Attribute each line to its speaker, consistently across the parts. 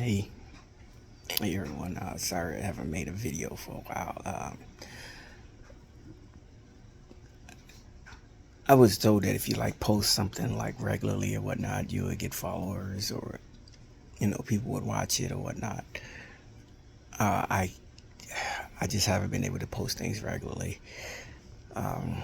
Speaker 1: Hey, hey everyone. Sorry I haven't made a video for a while. I was told that if you like post something like regularly or whatnot, you would get followers or people would watch it or whatnot. Uh, I I just haven't been able to post things regularly. Um,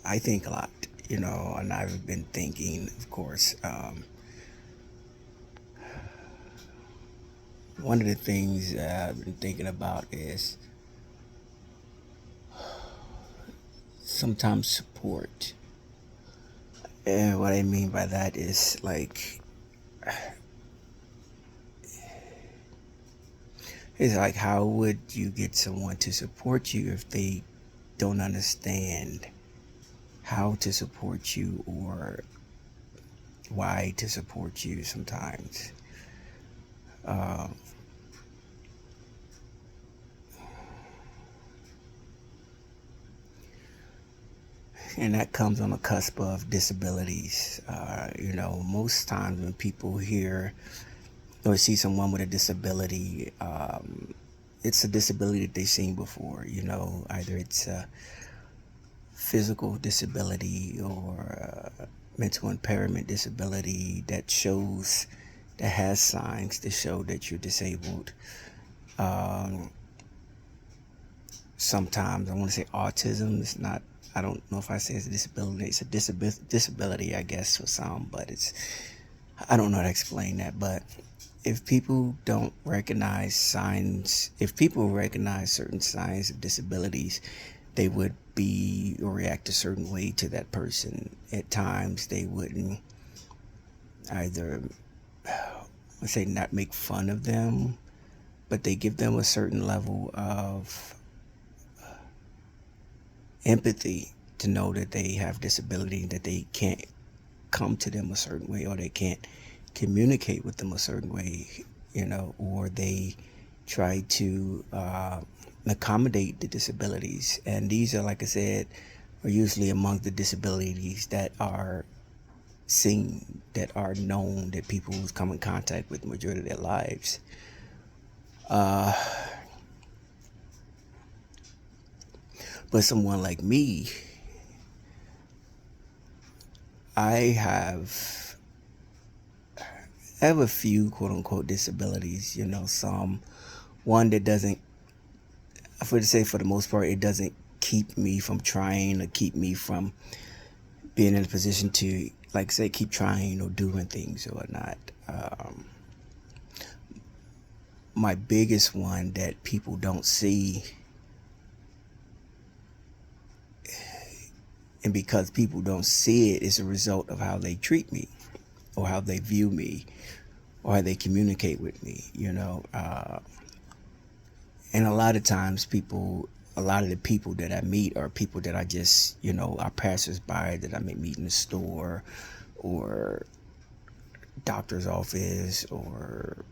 Speaker 1: I think a lot. And I've been thinking, of course. One of the things I've been thinking about is sometimes support. And what I mean by that is how would you get someone to support you if they don't understand how to support you or why to support you sometimes? Uh, and that comes on the cusp of disabilities. Most times when people hear or see someone with a disability, it's a disability that they've seen before. Either it's a physical disability or mental impairment disability that has signs to show that you're disabled. Um, Sometimes I want to say autism. It's not. I don't know if I say it's a disability. It's a disability, I guess, for some, but I don't know how to explain that. But if people don't recognize signs, if people recognize certain signs of disabilities, they would be or react a certain way to that person. At times, they wouldn't either, let's say, not make fun of them, but they give them a certain level of empathy to know that they have disability, that they can't come to them a certain way, or they can't communicate with them a certain way, or they try to accommodate the disabilities. And these are, like I said, are usually among the disabilities that are seen, that are known, that people come in contact with the majority of their lives. Uh, but someone like me, I have a few quote unquote disabilities, some one that doesn't, for the most part, it doesn't keep me from trying or keep me from being in a position to, like say, keep trying or doing things or whatnot. My biggest one that people don't see, and because people don't see it, is a result of how they treat me or how they view me or how they communicate with me, and a lot of times a lot of the people that I meet are people that I just, are passersby that I may meet in the store or doctor's office or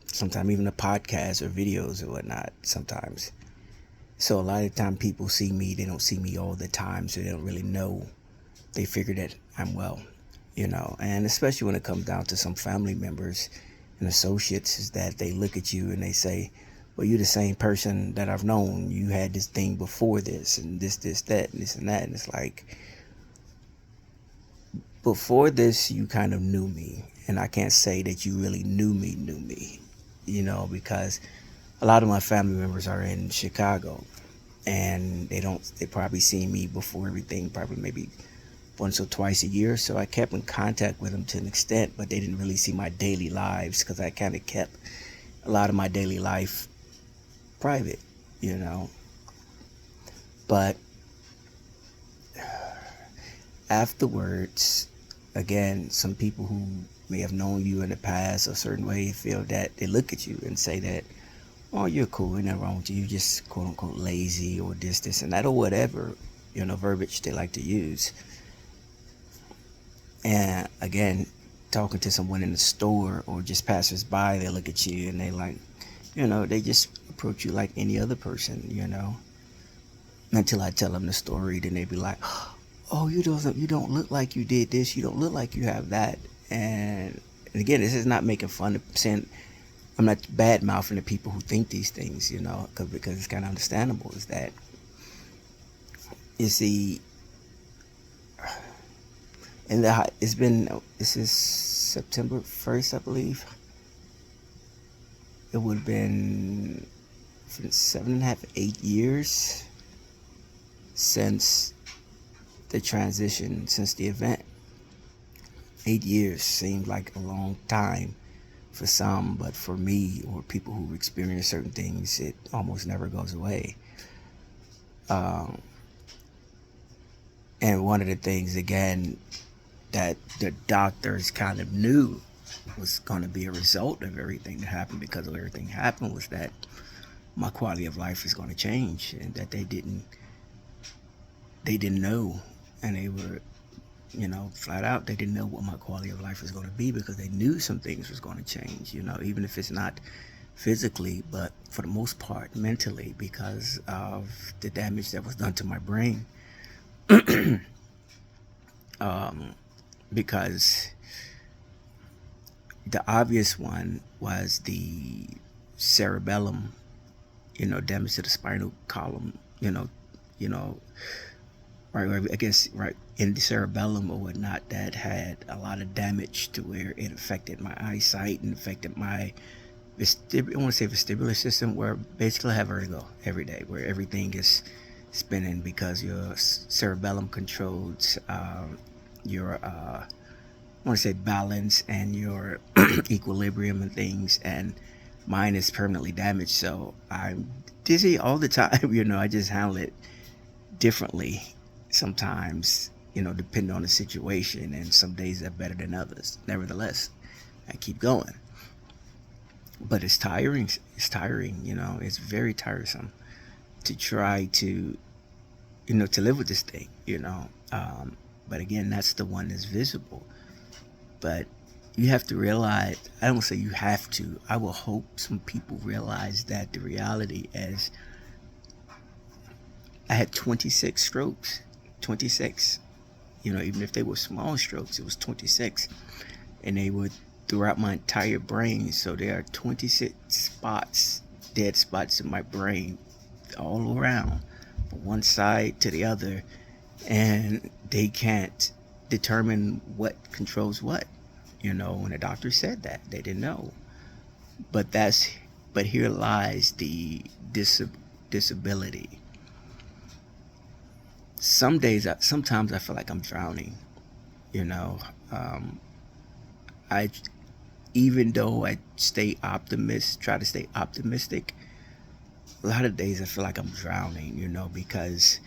Speaker 1: sometimes even a podcast or videos or whatnot sometimes. So a lot of time people see me, they don't see me all the time, so they don't really know. They figure that I'm well, and especially when it comes down to some family members and associates, is that they look at you and they say, well, you're the same person that I've known. You had this thing before this and this, that, and this and that. And it's like, before this, you kind of knew me. And I can't say that you really knew me, because a lot of my family members are in Chicago and they probably see me before everything, probably maybe once or twice a year. So I kept in contact with them to an extent, but they didn't really see my daily lives because I kind of kept a lot of my daily life private, you know. But afterwards, again, some people who may have known you in the past a certain way feel that they look at you and say that, oh, you're cool, ain't nothing wrong with you. You just quote unquote lazy or this, and that, or whatever, verbiage they like to use. And again, talking to someone in the store or just passers by, they look at you and they like, they just approach you like any other person, until I tell them the story. Then they be like, oh, you don't look like you did this, you don't look like you have that. And again, this is not making fun of saying, I'm not bad mouthing the people who think these things, because it's kind of understandable. Is that, you see, this is September 1st, I believe. It would have been 7.5, 8 years since the transition, since the event. 8 years seemed like a long time for some, but for me, or people who experience certain things, it almost never goes away. And one of the things, again, that the doctors kind of knew was going to be a result of everything that happened, because of everything happened, was that my quality of life is going to change, and that they didn't know, and they were, flat out, they didn't know what my quality of life was going to be, because they knew some things was going to change, even if it's not physically, but for the most part mentally, because of the damage that was done to my brain. Because the obvious one was the cerebellum, damage to the spinal column, right, I guess, right, in the cerebellum or whatnot, that had a lot of damage to where it affected my eyesight and affected my, I want to say vestibular system, where basically I have vertigo every day, where everything is spinning, because your cerebellum controls your, I want to say balance and your equilibrium and things, and mine is permanently damaged, so I'm dizzy all the time. I just handle it differently sometimes, depending on the situation, and some days are better than others. Nevertheless, I keep going. But it's tiring. It's very tiresome to try to, to live with this thing, but again, that's the one that's visible. But you have to realize, I don't say you have to, I will hope some people realize that the reality is, I had 26 strokes. 26. Even if they were small strokes, it was 26. And they were throughout my entire brain. So there are 26 spots, dead spots in my brain, all around, from one side to the other. And they can't determine what controls what. When the doctor said that, they didn't know. But here lies the disability. Sometimes I feel like I'm drowning. I, even though I try to stay optimistic, a lot of days I feel like I'm drowning, because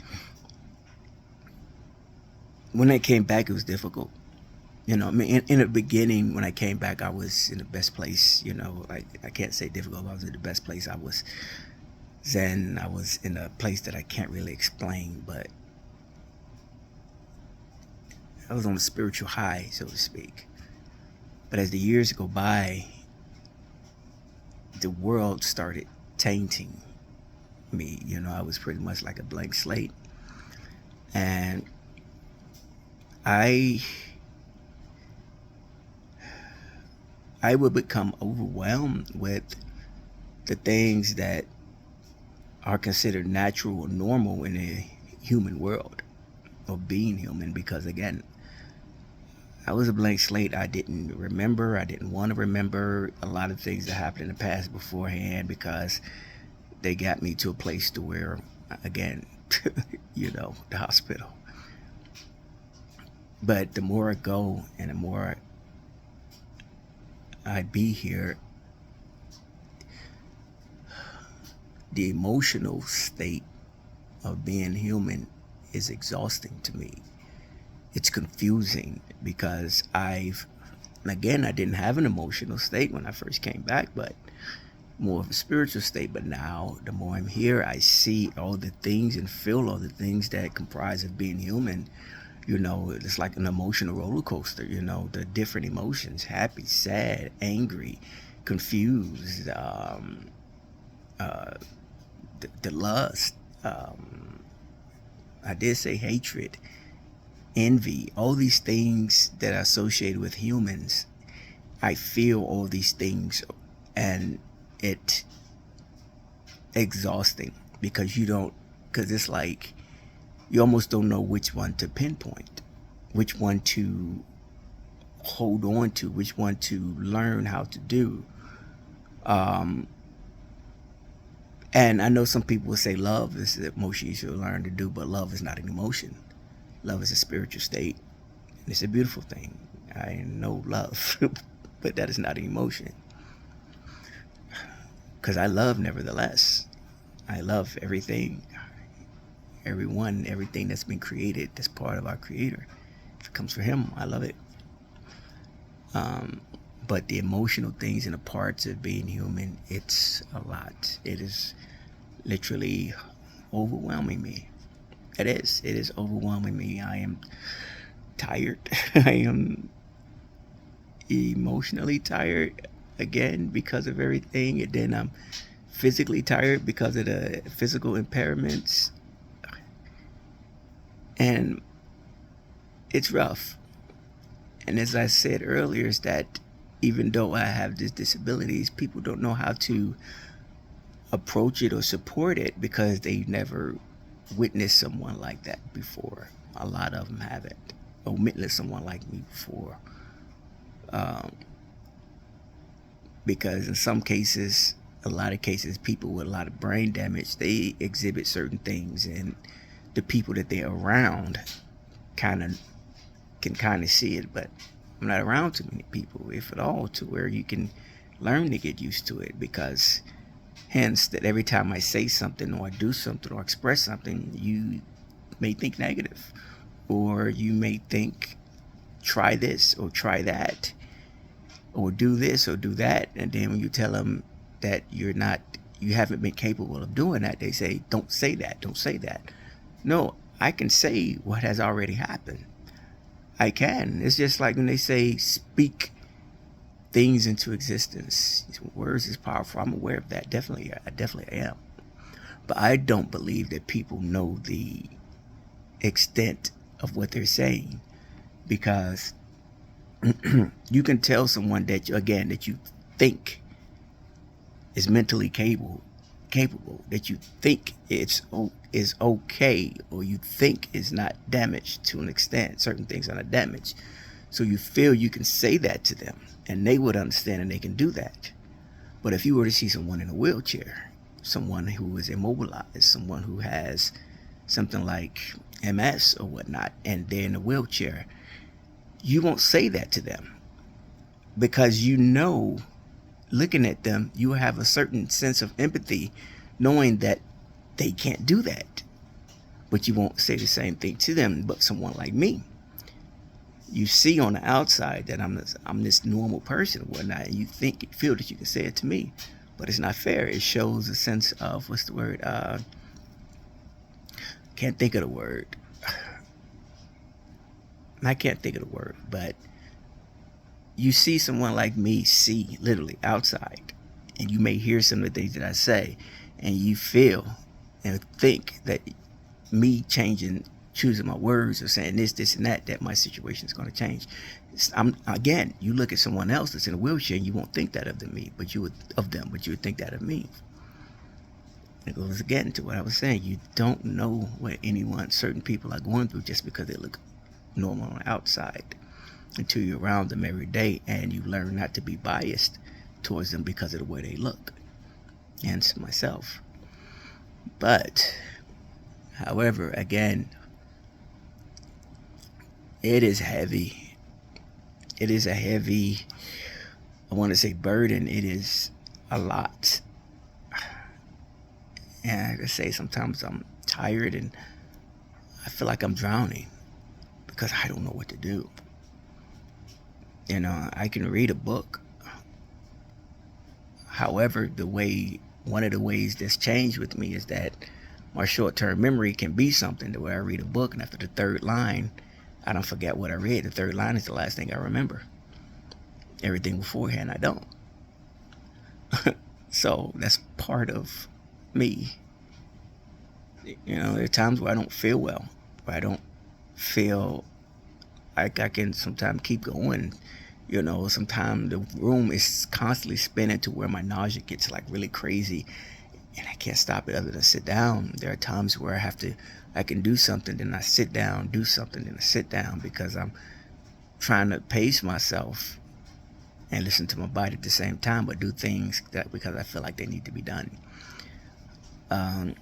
Speaker 1: when I came back, it was difficult. I mean, in the beginning, when I came back, I was in the best place, like, I can't say difficult, but I was in the best place. I was zen. I was in a place that I can't really explain, but I was on a spiritual high, so to speak. But as the years go by, the world started tainting me. I was pretty much like a blank slate. And I would become overwhelmed with the things that are considered natural or normal in a human world, of being human, because again, I was a blank slate. I didn't remember. I didn't want to remember a lot of things that happened in the past beforehand, because they got me to a place to where, again, the hospital. But the more I go and the more I be here, the emotional state of being human is exhausting to me. It's confusing, because I didn't have an emotional state when I first came back, but more of a spiritual state. But now, the more I'm here, I see all the things and feel all the things that comprise of being human. It's like an emotional roller coaster, the different emotions: happy, sad, angry, confused, the lust. I did say hatred. envy, all these things that are associated with humans. I feel all these things, and it exhausting because because it's like you almost don't know which one to pinpoint, which one to hold on to, which one to learn how to do. And I know some people will say love is the emotion you should learn to do, but love is not an emotion. Love is a spiritual state, and it's a beautiful thing. I know love, but that is not an emotion. Because I love, nevertheless. I love everything, everyone, everything that's been created that's part of our Creator. If it comes from Him, I love it. But the emotional things and the parts of being human, it's a lot. It is literally overwhelming me. It is. It is overwhelming me. I am tired. I am emotionally tired again because of everything. And then I'm physically tired because of the physical impairments. And it's rough. And as I said earlier, is that even though I have these disabilities, people don't know how to approach it or support it because they never witnessed someone like that before. A lot of them haven't, or witnessed someone like me before. Because in some cases, a lot of cases, people with a lot of brain damage, they exhibit certain things, and the people that they're around can kind of see it, but I'm not around too many people, if at all, to where you can learn to get used to it. Because hence that every time I say something or I do something or express something, you may think negative, or you may think try this or try that, or do this or do that. And then when you tell them that you haven't been capable of doing that, they say, don't say that, don't say that. No, I can say what has already happened. I can. It's just like when they say speak things into existence. Words is powerful. I'm aware of that. I definitely am. But I don't believe that people know the extent of what they're saying, because you can tell someone that you think is mentally capable, that you think is okay, or you think is not damaged to an extent. Certain things are not damaged, so you feel you can say that to them and they would understand and they can do that. But if you were to see someone in a wheelchair, someone who is immobilized, someone who has something like MS or whatnot, and they're in a wheelchair, you won't say that to them, because looking at them, you have a certain sense of empathy, knowing that they can't do that. But you won't say the same thing to them. But someone like me, you see on the outside that I'm this normal person and whatnot, and you feel that you can say it to me, but it's not fair. It shows a sense of, what's the word? Can't think of the word. I can't think of the word, but you see someone like me, literally outside, and you may hear some of the things that I say, and you feel and think that me choosing my words or saying this and that my situation is going to change. Again, you look at someone else that's in a wheelchair, and you won't think that of them, but you would think that of me. It goes again to what I was saying. You don't know what certain people are going through just because they look normal on the outside, until you're around them every day and you learn not to be biased towards them because of the way they look. Hence myself. But, however, again, it is heavy. It is a heavy, I want to say burden. It is a lot. And like I say, sometimes I'm tired and I feel like I'm drowning because I don't know what to do. I can read a book. However, one of the ways that's changed with me is that my short-term memory can be something to where I read a book, and after the third line, I don't forget what I read. The third line is the last thing I remember. Everything beforehand, I don't. So that's part of me. There are times where I don't feel well, where I don't feel I can sometimes keep going. You know, sometimes the room is constantly spinning to where my nausea gets like really crazy, and I can't stop it other than sit down. There are times where I can do something, then I sit down, do something, then I sit down because I'm trying to pace myself and listen to my body at the same time, but do things that because I feel like they need to be done. Um,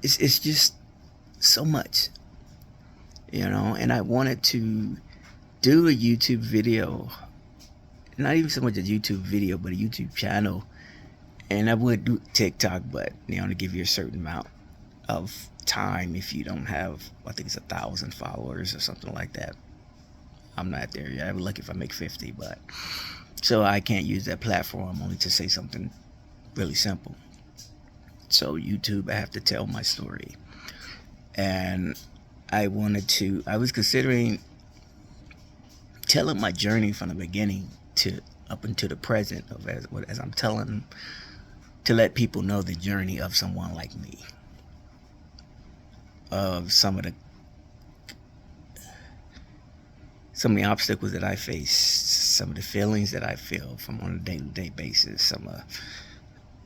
Speaker 1: it's just so much, you know. And I wanted to do a YouTube video, not even so much a YouTube video, but a YouTube channel. And I would do TikTok, but they only give you a certain amount of time if you don't have, I think it's 1,000 followers or something like that. I'm not there yet. I'd be lucky if I make 50, but so I can't use that platform only to say something really simple. So YouTube, I have to tell my story. And I was considering telling my journey from the beginning to up until the present of as I'm telling them, to let people know the journey of someone like me, of some of the obstacles that I face, some of the feelings that I feel from on a day-to-day basis, some of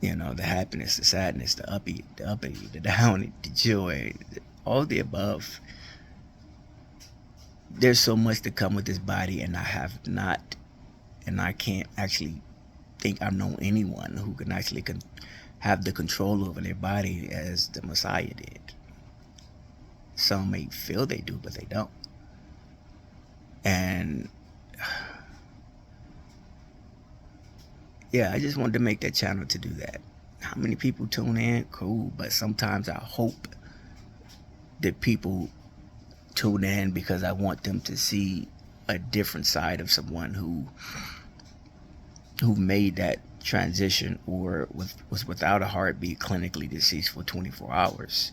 Speaker 1: the happiness, the sadness, the uppy, the downy, the joy, all the above. There's so much to come with this body, and I can't actually think I've known anyone who can actually have the control over their body as the Messiah did. Some may feel they do, but they don't. And yeah, I just wanted to make that channel to do that. How many people tune in? Cool. But sometimes I hope that people tune in because I want them to see a different side of someone who made that transition or was without a heartbeat, clinically deceased for 24 hours.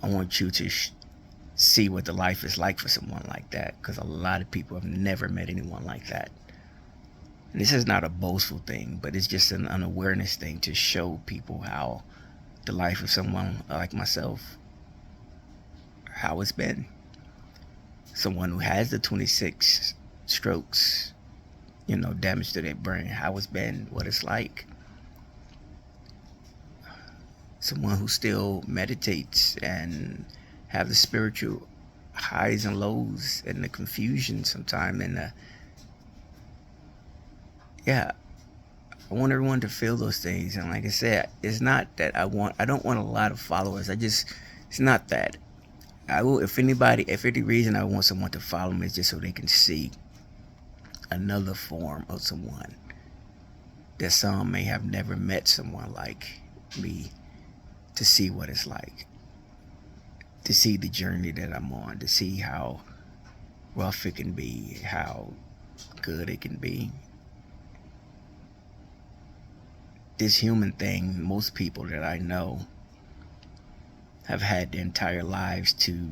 Speaker 1: I want you to see what the life is like for someone like that, because a lot of people have never met anyone like that. And this is not a boastful thing, but it's just an unawareness thing to show people how the life of someone like myself, how it's been. Someone who has the 26 strokes, damage to their brain, how it's been, what it's like. Someone who still meditates and have the spiritual highs and lows and the confusion sometimes, and I want everyone to feel those things. And like I said, it's not that I don't want a lot of followers. It's not that. I will, if any reason I want someone to follow me, it's just so they can see another form of someone, that some may have never met someone like me, to see what it's like, to see the journey that I'm on, to see how rough it can be, how good it can be. This human thing, most people that I know have had their entire lives to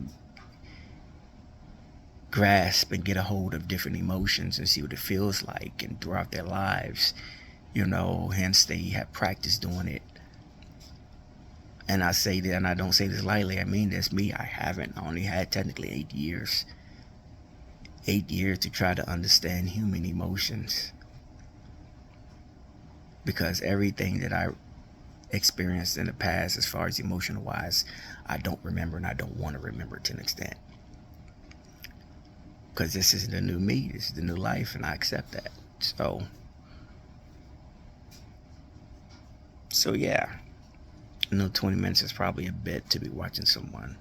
Speaker 1: grasp and get a hold of different emotions and see what it feels like, and throughout their lives, hence they have practiced doing it. And I say that, and I don't say this lightly, I mean this. Me, I haven't. I only had technically 8 years. 8 years to try to understand human emotions. Because everything that I experienced in the past, as far as emotional wise, I don't remember, and I don't want to remember to an extent. Because this is the new me, this is the new life, and I accept that. So yeah. I know 20 minutes is probably a bit to be watching someone.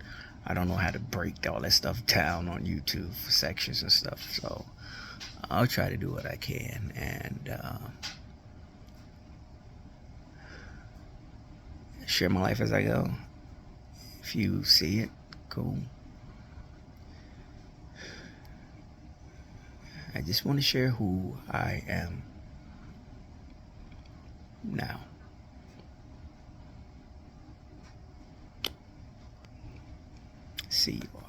Speaker 1: I don't know how to break all that stuff down on YouTube for sections and stuff. So I'll try to do what I can. And share my life as I go. If you see it, cool. I just want to share who I am now. See you all.